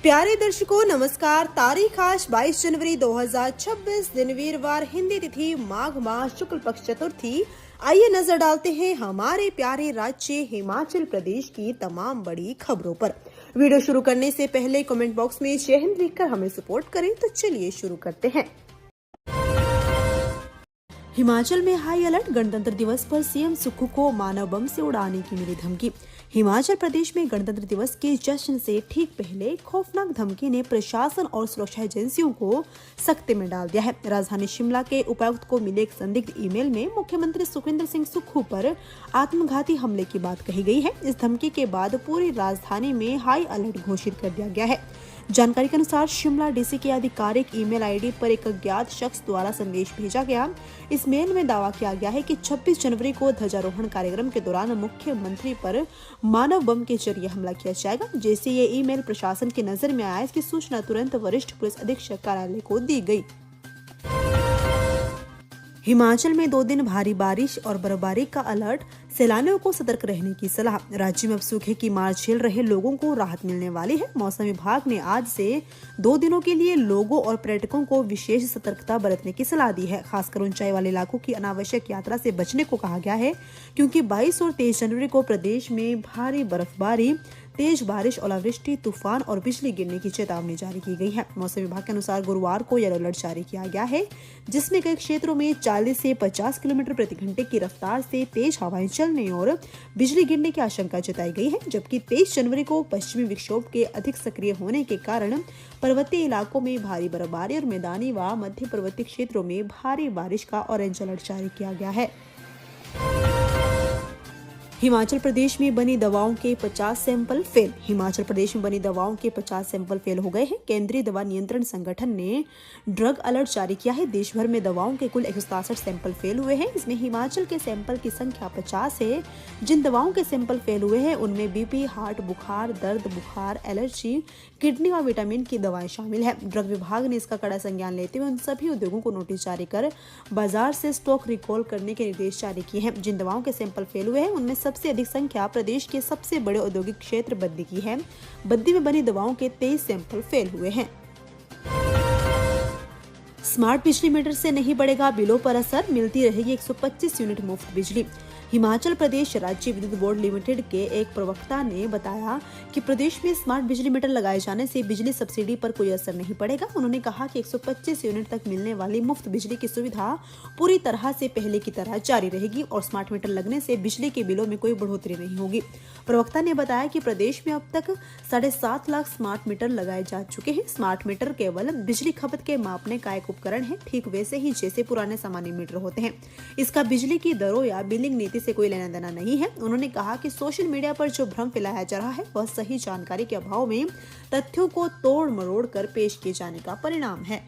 प्यारे दर्शकों नमस्कार। तारीख आज 22 जनवरी 2026 दिन वीरवार, हिंदी तिथि माघ मास शुक्ल पक्ष चतुर्थी। आइए नजर डालते हैं हमारे प्यारे राज्य हिमाचल प्रदेश की तमाम बड़ी खबरों पर। वीडियो शुरू करने से पहले कमेंट बॉक्स में जय हिंद लिखकर हमें सपोर्ट करें। तो चलिए शुरू करते हैं। हिमाचल में हाई अलर्ट, गणतंत्र दिवस पर सीएम सुक्खू को मानव बम से उड़ाने की मिली धमकी। हिमाचल प्रदेश में गणतंत्र दिवस के जश्न से ठीक पहले खौफनाक धमकी ने प्रशासन और सुरक्षा एजेंसियों को सख्ते में डाल दिया है। राजधानी शिमला के उपायुक्त को मिले एक संदिग्ध ईमेल में मुख्यमंत्री सुखविंदर सिंह सुक्खू पर आत्मघाती हमले की बात कही गई है। इस धमकी के बाद पूरी राजधानी में हाई अलर्ट घोषित कर दिया गया है। जानकारी के अनुसार शिमला डीसी के आधिकारिक ईमेल आईडी पर एक अज्ञात शख्स द्वारा संदेश भेजा गया। इस मेल में दावा किया गया है कि 26 जनवरी को ध्वजारोहण कार्यक्रम के दौरान मुख्यमंत्री पर मानव बम के जरिए हमला किया जाएगा। जैसे ये ईमेल प्रशासन की नजर में आया, इसकी सूचना तुरंत वरिष्ठ पुलिस अधीक्षक कार्यालय को दी गई। हिमाचल में 2 दिन भारी बारिश और बर्फबारी का अलर्ट, सैलानियों को सतर्क रहने की सलाह। राज्य में अब सूखे की मार झेल रहे लोगों को राहत मिलने वाली है। मौसम विभाग ने आज से 2 दिनों के लिए लोगों और पर्यटकों को विशेष सतर्कता बरतने की सलाह दी है। खासकर ऊंचाई वाले इलाकों की अनावश्यक यात्रा से बचने को कहा गया है, क्योंकि 22 और 23 जनवरी को प्रदेश में भारी बर्फबारी, तेज बारिश, ओलावृष्टि, तूफान और बिजली गिरने की चेतावनी जारी की गई है। मौसम विभाग के अनुसार गुरुवार को येलो अलर्ट जारी किया गया है, जिसमें कई क्षेत्रों में 40 से 50 किलोमीटर प्रति घंटे की रफ्तार से तेज हवाएं चलने और बिजली गिरने की आशंका जताई गई है। जबकि 23 जनवरी को पश्चिमी विक्षोभ के अधिक सक्रिय होने के कारण पर्वतीय इलाकों में भारी बर्फबारी और मैदानी व मध्य पर्वतीय क्षेत्रों में भारी बारिश का ऑरेंज अलर्ट जारी किया गया है। हिमाचल प्रदेश में बनी दवाओं के 50 सैंपल फेल। हिमाचल प्रदेश में बनी दवाओं के 50 सैंपल फेल हो गए हैं। केंद्रीय दवा नियंत्रण संगठन ने ड्रग अलर्ट जारी किया है। देश भर में दवाओं के कुल 167 सैंपल फेल हुए हैं। इसमें हिमाचल के सैंपल की संख्या 50 है। जिन दवाओं के सैंपल फेल हुए हैं उनमें बीपी, हार्ट, बुखार, दर्द, बुखार, एलर्जी, किडनी और विटामिन की दवाएं शामिल है। ड्रग विभाग ने इसका कड़ा संज्ञान लेते हुए उन सभी उद्योगों को नोटिस जारी कर बाजार से स्टॉक रिकॉल करने के निर्देश जारी किए हैं। जिन दवाओं के सैंपल फेल हुए हैं उनमें सबसे अधिक संख्या प्रदेश के सबसे बड़े औद्योगिक क्षेत्र बद्दी की है। बद्दी में बनी दवाओं के 23 सैंपल फेल हुए हैं। स्मार्ट बिजली मीटर से नहीं पड़ेगा बिलों पर असर, मिलती रहेगी 125 यूनिट मुफ्त बिजली। हिमाचल प्रदेश राज्य विद्युत बोर्ड लिमिटेड के एक प्रवक्ता ने बताया कि प्रदेश में स्मार्ट बिजली मीटर लगाए जाने से बिजली सब्सिडी पर कोई असर नहीं पड़ेगा। उन्होंने कहा कि 125 यूनिट तक मिलने वाली मुफ्त बिजली की सुविधा पूरी तरह से पहले की तरह जारी रहेगी और स्मार्ट मीटर लगने से बिजली के बिलों में कोई बढ़ोतरी नहीं होगी। प्रवक्ता ने बताया कि प्रदेश में अब तक 7.5 लाख स्मार्ट मीटर लगाए जा चुके हैं। स्मार्ट मीटर केवल बिजली खपत के मापने का एक उपकरण है, ठीक वैसे ही जैसे पुराने सामान्य मीटर होते हैं। इसका बिजली की दरों या बिलिंग नीति से कोई लेना देना नहीं है। उन्होंने कहा कि सोशल मीडिया पर जो भ्रम फैलाया जा रहा है वह सही जानकारी के अभाव में तथ्यों को तोड़ मरोड़ कर पेश किए जाने का परिणाम है।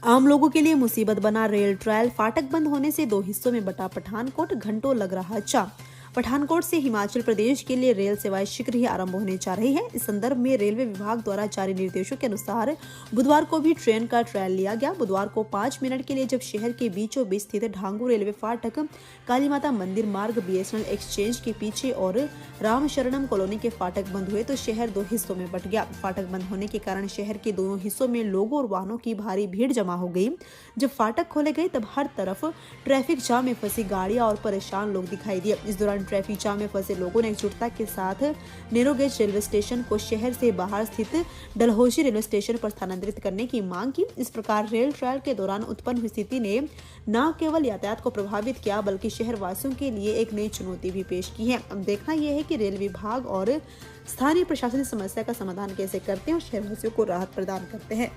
आम लोगों के लिए मुसीबत बना रेल ट्रायल, फाटक बंद होने से 2 हिस्सों में बटा पठानकोट, घंटों लग रहा जाम। पठानकोट से हिमाचल प्रदेश के लिए रेल सेवाएं शीघ्र ही आरंभ होने जा रही है। इस संदर्भ में रेलवे विभाग द्वारा जारी निर्देशों के अनुसार बुधवार को भी ट्रेन का ट्रायल लिया गया। बुधवार को 5 मिनट के लिए जब शहर के बीचों बीच स्थित ढांगू रेलवे फाटक, काली माता मंदिर मार्ग, बीएसएनएल एक्सचेंज के पीछे और रामशरणम कॉलोनी के फाटक बंद हुए तो शहर 2 हिस्सों में बंट गया। फाटक बंद होने के कारण शहर के दोनों हिस्सों में लोगों और वाहनों की भारी भीड़ जमा हो गई। जब फाटक खोले गए तब हर तरफ ट्रैफिक जाम में फंसी गाड़ियां और परेशान लोग दिखाई दिए। इस दौरान ट्रैफिक जाम में फंसे लोगों ने एकजुटता के साथ नैरोगेज रेलवे स्टेशन को शहर से बाहर स्थित डलहौजी रेलवे स्टेशन पर स्थानांतरित करने की मांग की। इस प्रकार रेल ट्रायल के दौरान उत्पन्न हुई स्थिति ने न केवल यातायात को प्रभावित किया बल्कि शहर वासियों के लिए एक नई चुनौती भी पेश की है। अब देखना यह है कि रेल विभाग और स्थानीय प्रशासन इस समस्या का समाधान कैसे करते हैं और शहरवासियों को राहत प्रदान करते हैं।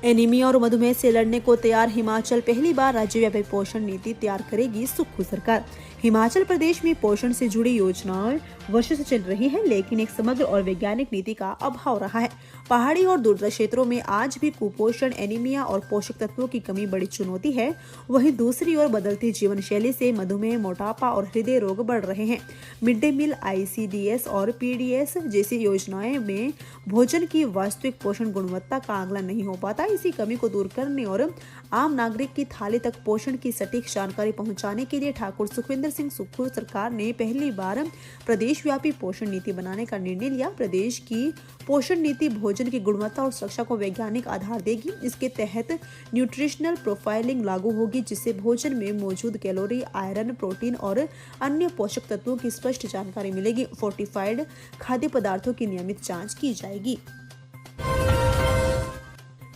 एनीमिया और मधुमेह से लड़ने को तैयार हिमाचल, पहली बार राज्यव्यापी पोषण नीति तैयार करेगी सुक्खू सरकार। हिमाचल प्रदेश में पोषण से जुड़ी योजनाएं वर्षों से चल रही है, लेकिन एक समग्र और वैज्ञानिक नीति का अभाव रहा है। पहाड़ी और दुर्गम क्षेत्रों में आज भी कुपोषण, एनीमिया और पोषक तत्वों की कमी बड़ी चुनौती है। वहीं दूसरी ओर बदलती जीवन शैली से मधुमेह, मोटापा और हृदय रोग बढ़ रहे हैं। मिड डे मील, ICDS और PDS जैसी योजनाएं में भोजन की वास्तविक पोषण गुणवत्ता का आकलन नहीं हो पाता। इसी कमी को दूर करने और आम नागरिक की थाली तक पोषण की सटीक जानकारी पहुंचाने के लिए ठाकुर सुखविंदर सिंह सुक्खू सरकार ने पहली बार प्रदेश व्यापी पोषण नीति बनाने का निर्णय लिया। प्रदेश की पोषण नीति भोजन की गुणवत्ता और सुरक्षा को वैज्ञानिक आधार देगी। इसके तहत न्यूट्रिशनल प्रोफाइलिंग लागू होगी, जिससे भोजन में मौजूद कैलोरी, आयरन, प्रोटीन और अन्य पोषक तत्वों की स्पष्ट जानकारी मिलेगी। फोर्टिफाइड खाद्य पदार्थों की नियमित जांच की जाएगी।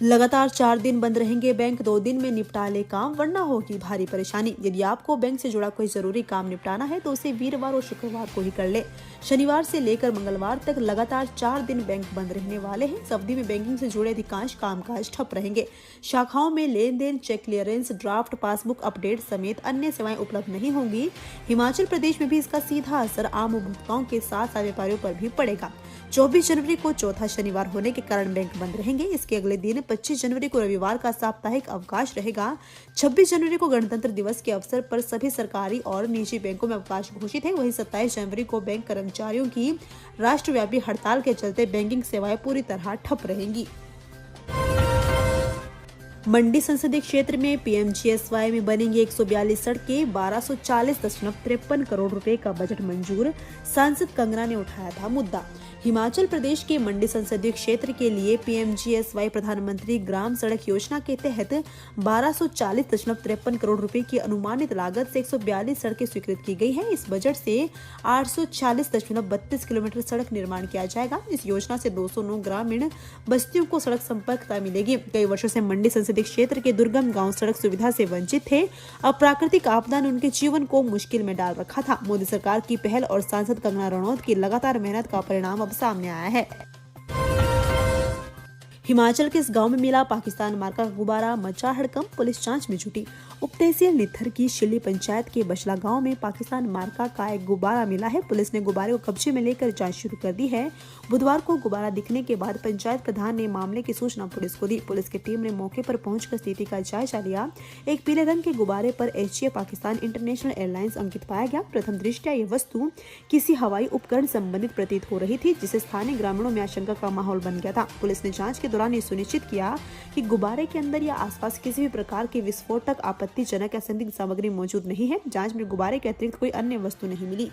लगातार 4 दिन बंद रहेंगे बैंक, 2 दिन में निपटा ले काम वरना होगी भारी परेशानी। यदि आपको बैंक से जुड़ा कोई जरूरी काम निपटाना है तो उसे वीरवार और शुक्रवार को ही कर ले। शनिवार से लेकर मंगलवार तक लगातार 4 दिन बैंक बंद रहने वाले हैं। इस अवधि में बैंकिंग से जुड़े अधिकांश कामकाज ठप रहेंगे। शाखाओं में लेन देन, cheque clearance, draft, passbook update समेत अन्य सेवाएं उपलब्ध नहीं होंगी। हिमाचल प्रदेश में भी इसका सीधा असर आम उपभोक्ताओं के साथ व्यापारियों पर भी पड़ेगा। 24 जनवरी को चौथा शनिवार होने के कारण बैंक बंद रहेंगे। इसके अगले दिन 25 जनवरी को रविवार का साप्ताहिक अवकाश रहेगा। 26 जनवरी को गणतंत्र दिवस के अवसर पर सभी सरकारी और निजी बैंकों में अवकाश घोषित है। वहीं 27 जनवरी को बैंक कर्मचारियों की राष्ट्रव्यापी हड़ताल के चलते बैंकिंग सेवाएं पूरी तरह ठप रहेंगी। मंडी संसदीय क्षेत्र में पीएमजीएसवाई में बनेंगी 142 सड़कें, 1240.53 करोड़ रुपए का बजट मंजूर। सांसद कंगना ने उठाया था मुद्दा। हिमाचल प्रदेश के मंडी संसदीय क्षेत्र के लिए पीएमजीएसवाई प्रधानमंत्री ग्राम सड़क योजना के तहत 1240.53 करोड़ रुपए की अनुमानित लागत से 142 सड़कें स्वीकृत की गई है। इस बजट से 840.32 किलोमीटर सड़क निर्माण किया जाएगा। इस योजना से 209 ग्रामीण बस्तियों को सड़क संपर्कता मिलेगी। कई वर्षों से मंडी संसदीय क्षेत्र के दुर्गम गांव सड़क सुविधा से वंचित थे। अब प्राकृतिक आपदा ने उनके जीवन को मुश्किल में डाल रखा था। मोदी सरकार की पहल और सांसद कंगना रनौत की लगातार मेहनत का परिणाम अब सामने आया है। हिमाचल के इस गांव में मिला पाकिस्तान मार्का का गुब्बारा, मचा हड़कंप, पुलिस जांच में जुटी। उप तहसील नित्थर की शिल्ली पंचायत के बछला गांव में पाकिस्तान मार्का का एक गुब्बारा मिला है। पुलिस ने गुब्बारे को कब्जे में लेकर जांच शुरू कर दी है। बुधवार को गुब्बारा दिखने के बाद पंचायत प्रधान ने मामले की सूचना पुलिस को दी। पुलिस की टीम ने मौके पर पहुंचकर स्थिति का जायजा लिया। एक पीले रंग के गुब्बारे पर एचए पाकिस्तान इंटरनेशनल एयरलाइंस अंकित पाया गया। प्रथम दृष्टया ये वस्तु किसी हवाई उपकरण संबंधित प्रतीत हो रही थी, जिससे स्थानीय ग्रामीणों में आशंका का माहौल बन गया था। पुलिस ने जांच के दौरान ये सुनिश्चित किया कि गुब्बारे के अंदर या आसपास किसी भी प्रकार के विस्फोटक, आपत्तिजनक या संदिग्ध सामग्री मौजूद नहीं है। जांच में गुब्बारे के अतिरिक्त कोई अन्य वस्तु नहीं मिली।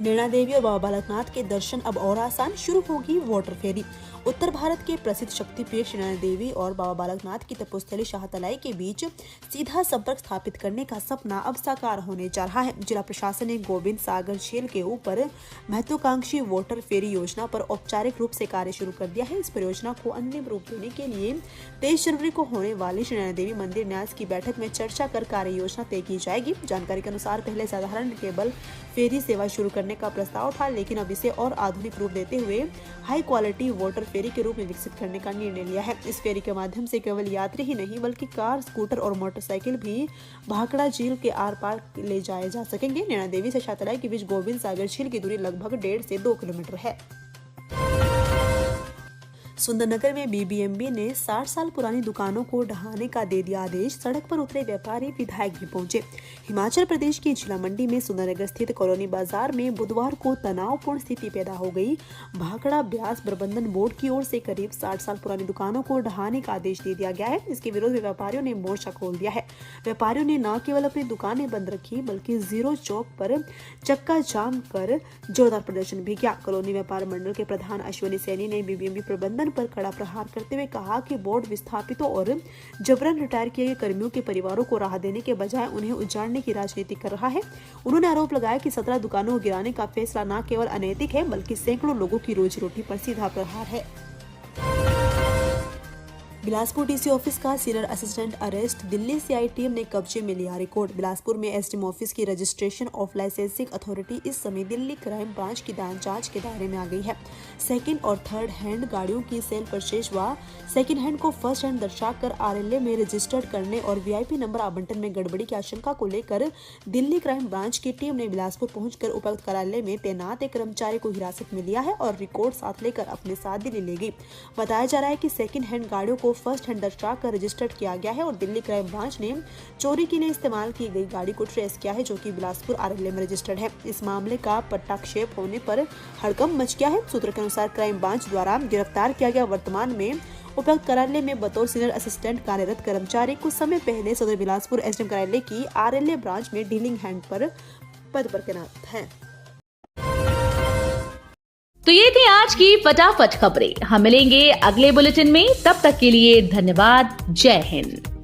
नैना देवी और बाबा बालकनाथ के दर्शन अब और आसान, शुरू होगी वाटर फेरी। उत्तर भारत के प्रसिद्ध शक्तिपीठ नैना देवी और बाबा बालकनाथ की तपोस्थली शाहतलाई के बीच सीधा संपर्क स्थापित करने का सपना अब साकार होने जा रहा है। जिला प्रशासन ने गोविंद सागर झील के ऊपर महत्वाकांक्षी वाटर फेरी योजना पर औपचारिक रूप से कार्य शुरू कर दिया है। इस परियोजना को अंतिम रूप देने के लिए 23 जनवरी को होने वाली श्री नैना देवी मंदिर न्यास की बैठक में चर्चा कर कार्य योजना तय की जाएगी। जानकारी के अनुसार पहले साधारण केबल फेरी सेवा शुरू करने का प्रस्ताव था, लेकिन अब इसे और आधुनिक रूप देते हुए हाई क्वालिटी वाटर फेरी के रूप में विकसित करने का निर्णय लिया है। इस फेरी के माध्यम से केवल यात्री ही नहीं बल्कि कार, स्कूटर और मोटरसाइकिल भी भाखड़ा झील के आर पार ले जाए जा सकेंगे। नैना देवी से शाहतलाई के बीच गोविंद सागर झील की दूरी लगभग 1.5 से 2 किलोमीटर है। सुंदरनगर में बीबीएमबी ने 60 साल पुरानी दुकानों को ढहाने का दे दिया आदेश। सड़क पर उतरे व्यापारी, विधायक भी पहुंचे। हिमाचल प्रदेश की जिला मंडी में सुंदरनगर स्थित कॉलोनी बाजार में बुधवार को तनावपूर्ण स्थिति पैदा हो गई। भाखड़ा ब्यास प्रबंधन बोर्ड की ओर से करीब 60 साल पुरानी दुकानों को ढहाने का आदेश दे दिया गया है। इसके विरोध में व्यापारियों ने मोर्चा खोल दिया है। व्यापारियों ने न केवल अपनी दुकानें बंद रखी बल्कि जीरो चौक पर चक्का जाम कर जोरदार प्रदर्शन भी किया। कॉलोनी व्यापार मंडल के प्रधान अश्विनी सैनी ने बीबीएमबी प्रबंधन पर कड़ा प्रहार करते हुए कहा कि बोर्ड विस्थापितों और जबरन रिटायर किए गए कर्मियों के परिवारों को राहत देने के बजाय उन्हें उजाड़ने की राजनीति कर रहा है। उन्होंने आरोप लगाया कि 17 दुकानों को गिराने का फैसला न केवल अनैतिक है बल्कि सैकड़ों लोगों की रोजी रोटी पर सीधा प्रहार है। बिलासपुर डीसी ऑफिस का सीनियर असिस्टेंट अरेस्ट, दिल्ली से आई टीम ने कब्जे में लिया रिकॉर्ड। बिलासपुर में एसडीएम ऑफिस की रजिस्ट्रेशन ऑफ लाइसेंसिंग अथॉरिटी इस समय दिल्ली क्राइम ब्रांच की जांच के दायरे में आ गई है। सेकंड और थर्ड हैंड गाड़ियों की सेल परचेज व सेकंड हैंड को फर्स्ट हैंड दर्शाकर आरएलए में रजिस्टर्ड करने और वीआईपी नंबर आवंटन में गड़बड़ी की आशंका को लेकर दिल्ली क्राइम ब्रांच की टीम ने बिलासपुर पहुंचकर उपायुक्त कार्यालय में तैनात एक कर्मचारी को हिरासत में लिया है और रिकॉर्ड साथ लेकर अपने साथ दिल्ली ले गई। बताया जा रहा है कि सेकंड हैंड गाड़ियों को फर्स्ट हैंड दर्शाकर रजिस्टर्ड किया गया है और दिल्ली क्राइम ब्रांच ने चोरी के लिए इस्तेमाल की गई गाड़ी को ट्रेस किया है, जो कि बिलासपुर आरएलए में रजिस्टर्ड है। इस मामले का पट्टाक्षेप होने पर हड़कंप मच गया है। सूत्रों के अनुसार क्राइम ब्रांच द्वारा गिरफ्तार किया गया वर्तमान में उपरोक्त कार्यालय में बतौर सीनियर असिस्टेंट कार्यरत कर्मचारी कुछ समय पहले सदर बिलासपुर एसडीएम कार्यालय की आरएलए ब्रांच में डीलिंग हैंड पर पद पर तैनात है। तो ये थी आज की फटाफट खबरें। हम मिलेंगे अगले बुलेटिन में, तब तक के लिए धन्यवाद। जय हिंद।